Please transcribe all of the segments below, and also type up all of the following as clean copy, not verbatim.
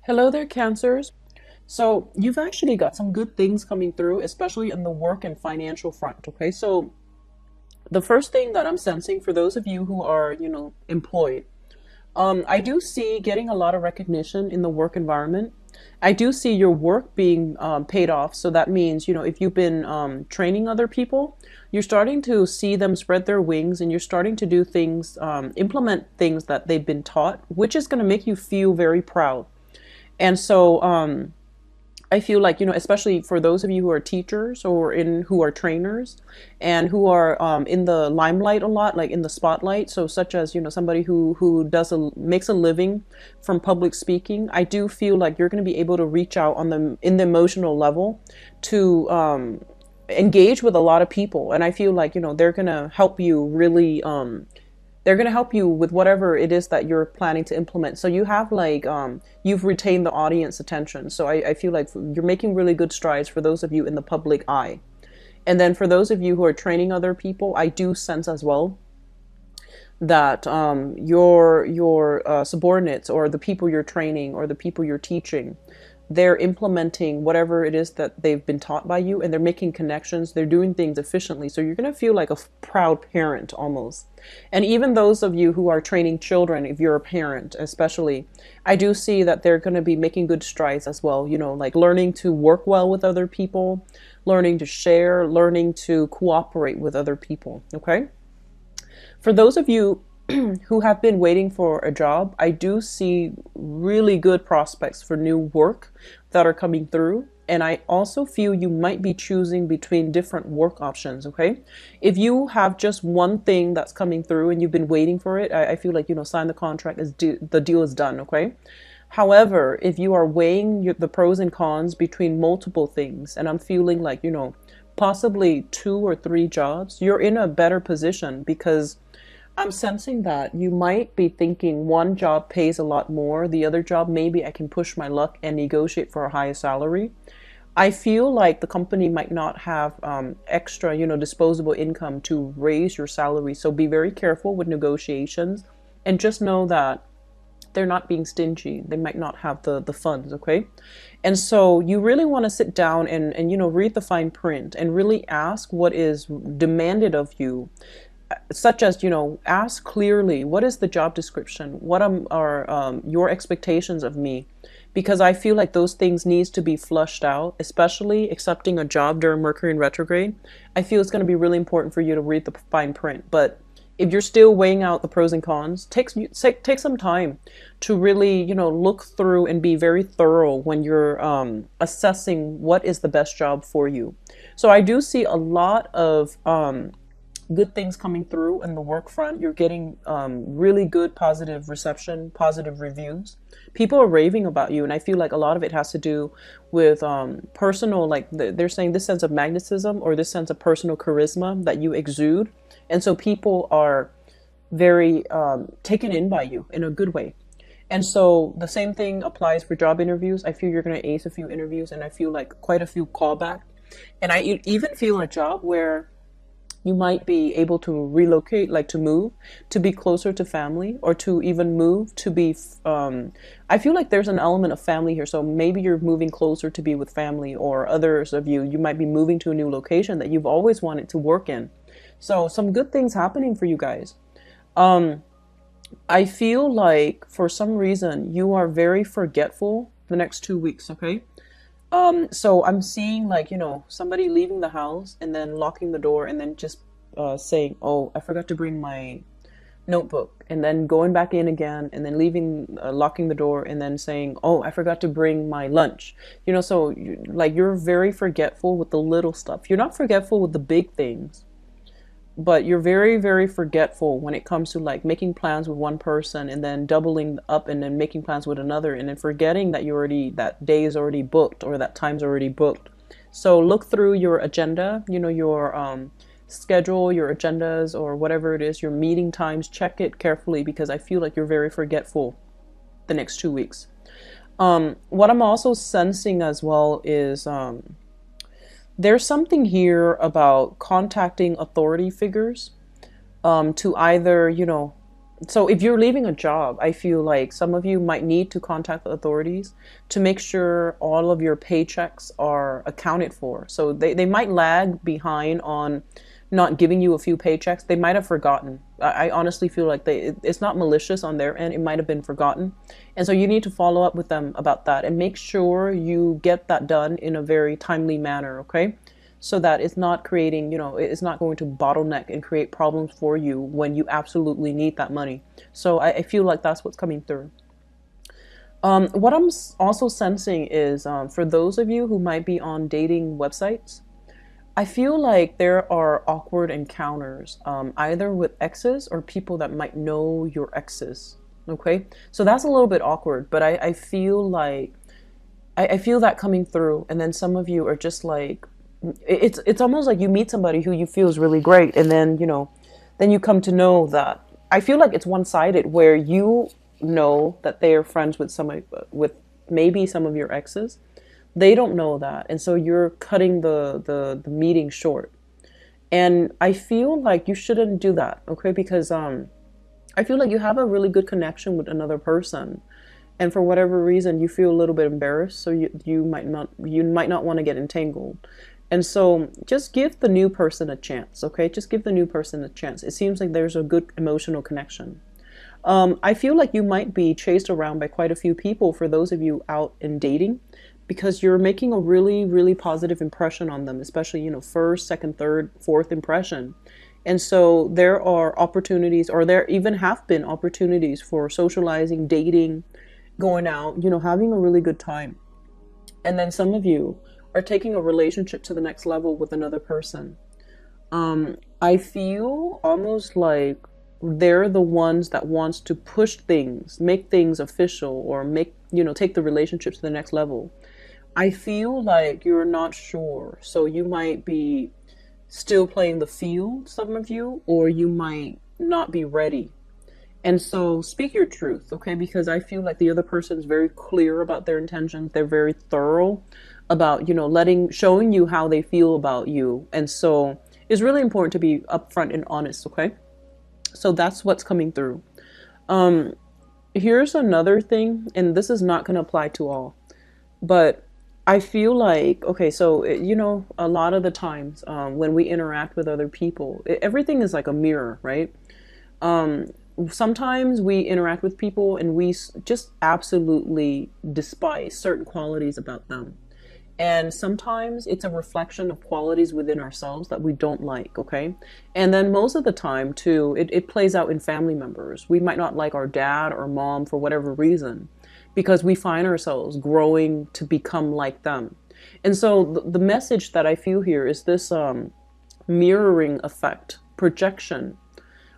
Hello there, Cancers. So you've actually got some good things coming through, especially in the work and financial front. Okay, so the first thing that I'm sensing for those of you who are, employed, I do see getting a lot of recognition in the work environment. I do see your work being paid off. So that means, if you've been training other people, you're starting to see them spread their wings and you're starting to do things, implement things that they've been taught, which is going to make you feel very proud. And so, I feel like, especially for those of you who are teachers or who are trainers and who are in the limelight a lot, like in the spotlight. So such as, somebody who makes a living from public speaking. I do feel like you're going to be able to reach out in the emotional level to engage with a lot of people. And I feel like, they're going to help you really, they're going to help you with whatever it is that you're planning to implement. So you have like, you've retained the audience attention. So I feel like you're making really good strides for those of you in the public eye. And then for those of you who are training other people, I do sense as well that your subordinates or the people you're training or the people you're teaching, they're implementing whatever it is that they've been taught by you, and they're making connections, they're doing things efficiently. So you're going to feel like a proud parent almost. And even those of you who are training children, if you're a parent especially, I do see that they're going to be making good strides as well, like learning to work well with other people, learning to share, learning to cooperate with other people. Okay, for those of you who have been waiting for a job, I do see really good prospects for new work that are coming through. And I also feel you might be choosing between different work options. Okay, if you have just one thing that's coming through and you've been waiting for it, I feel like, sign the contract, the deal is done. Okay, however, if you are weighing the pros and cons between multiple things, and I'm feeling like, possibly 2 or 3 jobs, you're in a better position because I'm sensing that you might be thinking one job pays a lot more, the other job, maybe I can push my luck and negotiate for a higher salary. I feel like the company might not have extra, disposable income to raise your salary. So be very careful with negotiations and just know that they're not being stingy. They might not have the funds, okay? And so you really want to sit down and read the fine print and really ask what is demanded of you, such as, ask clearly, what is the job description? What are your expectations of me? Because I feel like those things needs to be flushed out, especially accepting a job during Mercury in retrograde. I feel it's going to be really important for you to read the fine print. But if you're still weighing out the pros and cons, take some time to really, look through and be very thorough when you're assessing what is the best job for you. So I do see a lot of good things coming through in the work front. You're getting really good positive reception, positive reviews. People are raving about you, and I feel like a lot of it has to do with personal, like they're saying this sense of magnetism or this sense of personal charisma that you exude. And so people are very taken in by you in a good way. And so the same thing applies for job interviews. I feel you're going to ace a few interviews, and I feel like quite a few callback. And I even feel a job where you might be able to relocate, like to move, to be closer to family, or to even move to be, I feel like there's an element of family here. So maybe you're moving closer to be with family, or others of you might be moving to a new location that you've always wanted to work in. So some good things happening for you guys. I feel like for some reason you are very forgetful the next 2 weeks, okay? So I'm seeing like, somebody leaving the house and then locking the door and then just saying, oh, I forgot to bring my notebook, and then going back in again and then leaving, locking the door and then saying, oh, I forgot to bring my lunch. So like you're very forgetful with the little stuff. You're not forgetful with the big things, but you're very, very forgetful when it comes to like making plans with one person and then doubling up and then making plans with another and then forgetting that that day is already booked or that time's already booked. So look through your agenda, your schedule, your agendas, or whatever it is, your meeting times, check it carefully because I feel like you're very forgetful the next 2 weeks. What I'm also sensing as well is there's something here about contacting authority figures to either, So if you're leaving a job, I feel like some of you might need to contact the authorities to make sure all of your paychecks are accounted for. So they might lag behind on not giving you a few paychecks. They might have forgotten. I honestly feel like it's not malicious on their end. It might have been forgotten. And so you need to follow up with them about that and make sure you get that done in a very timely manner, okay? So that it's not creating, it's not going to bottleneck and create problems for you when you absolutely need that money. So I feel like that's what's coming through. What I'm also sensing is for those of you who might be on dating websites, I feel like there are awkward encounters, either with exes or people that might know your exes. Okay, so that's a little bit awkward, but I feel like I feel that coming through, and then some of you are just like, it's almost like you meet somebody who you feel is really great, and then then you come to know that I feel like it's one-sided, where you know that they are friends with with maybe some of your exes. They don't know that, and so you're cutting the meeting short. And I feel like you shouldn't do that, okay? Because I feel like you have a really good connection with another person, and for whatever reason you feel a little bit embarrassed, so you might not want to get entangled. And so just give the new person a chance, okay? Just give the new person a chance. It seems like there's a good emotional connection. I feel like you might be chased around by quite a few people for those of you out in dating, because you're making a really, really positive impression on them, especially, first, second, third, fourth impression. And so there are opportunities, or there even have been opportunities for socializing, dating, going out, having a really good time. And then some of you are taking a relationship to the next level with another person. I feel almost like they're the ones that wants to push things, make things official, or take the relationship to the next level. I feel like you're not sure. So you might be still playing the field, some of you, or you might not be ready. And so speak your truth, okay? Because I feel like the other person is very clear about their intentions. They're very thorough about, showing you how they feel about you. And so it's really important to be upfront and honest, okay? So that's what's coming through. Here's another thing, and this is not going to apply to all, but I feel like, okay, so, a lot of the times when we interact with other people, everything is like a mirror, right? Sometimes we interact with people and we just absolutely despise certain qualities about them. And sometimes it's a reflection of qualities within ourselves that we don't like, okay? And then most of the time, too, it plays out in family members. We might not like our dad or mom for whatever reason, because we find ourselves growing to become like them. And so the message that I feel here is this mirroring effect, projection,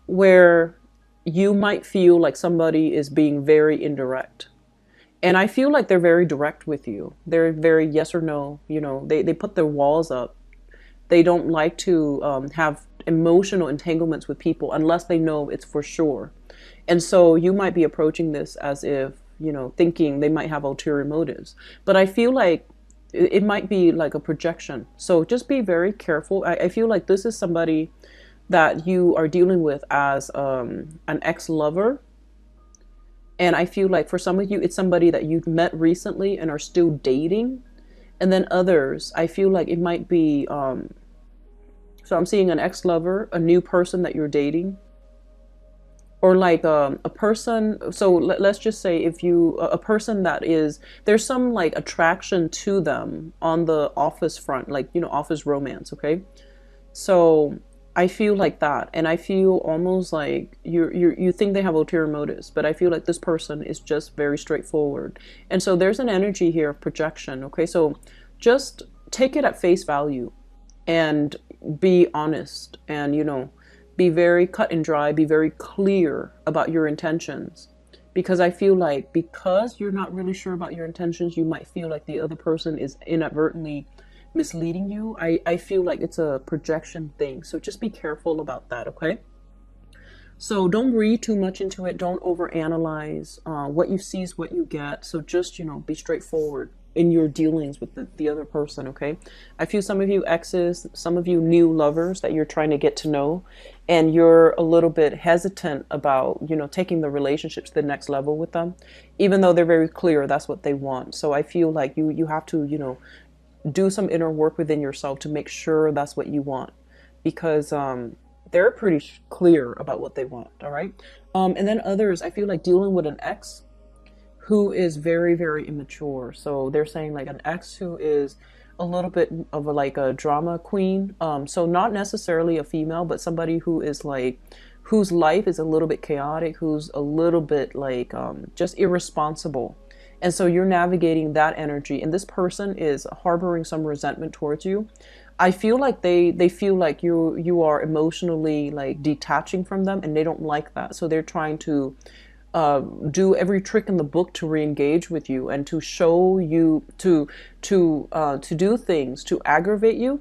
where you might feel like somebody is being very indirect. And I feel like they're very direct with you. They're very yes or no. They put their walls up. They don't like to have emotional entanglements with people unless they know it's for sure. And so you might be approaching this as if, thinking they might have ulterior motives. But I feel like it might be like a projection. So just be very careful. I feel like this is somebody that you are dealing with as an ex-lover. And I feel like for some of you, it's somebody that you've met recently and are still dating. And then others, I feel like it might be, so I'm seeing an ex-lover, a new person that you're dating, or like a person. So let's just say a person that there's some like attraction to them on the office front, like, office romance, okay? So I feel like that, and I feel almost like you think they have ulterior motives, but I feel like this person is just very straightforward. And so there's an energy here of projection, okay? So just take it at face value and be honest, and be very cut and dry, be very clear about your intentions. Because I feel like because you're not really sure about your intentions, you might feel like the other person is inadvertently misleading you. I feel like it's a projection thing. So just be careful about that, okay? So don't read too much into it. Don't overanalyze. What you see is what you get. So just, be straightforward. in your dealings with the other person, okay? I feel some of you exes, some of you new lovers that you're trying to get to know, and you're a little bit hesitant about, you know, taking the relationship to the next level with them, even though they're very clear that's what they want. So I feel like you have to, you know, do some inner work within yourself to make sure that's what you want, because they're pretty clear about what they want, all right? And then others, I feel like dealing with an ex who is very, very immature. So they're saying like an ex who is a little bit of a, like a drama queen. So not necessarily a female, but somebody who is like, whose life is a little bit chaotic, who's a little bit like just irresponsible. And so you're navigating that energy, and this person is harboring some resentment towards you. I feel like they feel like you are emotionally like detaching from them, and they don't like that. So they're trying to do every trick in the book to re-engage with you and to show you to do things to aggravate you,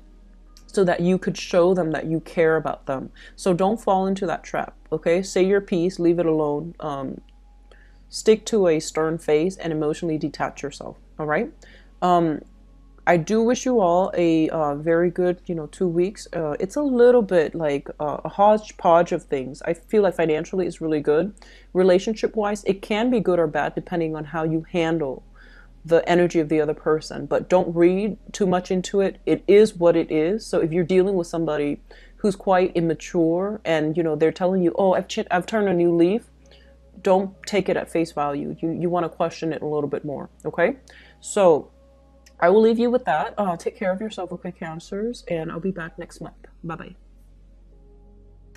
so that you could show them that you care about them. So don't fall into that trap. Okay, say your piece, leave it alone. Stick to a stern face and emotionally detach yourself. All right. I do wish you all a very good, you know, 2 weeks. It's a little bit like a hodgepodge of things. I feel like financially it's really good. Relationship-wise, it can be good or bad depending on how you handle the energy of the other person. But don't read too much into it. It is what it is. So if you're dealing with somebody who's quite immature and, you know, they're telling you, oh, I've turned a new leaf, don't take it at face value. You want to question it a little bit more. Okay, so I will leave you with that. Take care of yourself, okay, Cancers, and I'll be back next month. Bye-bye.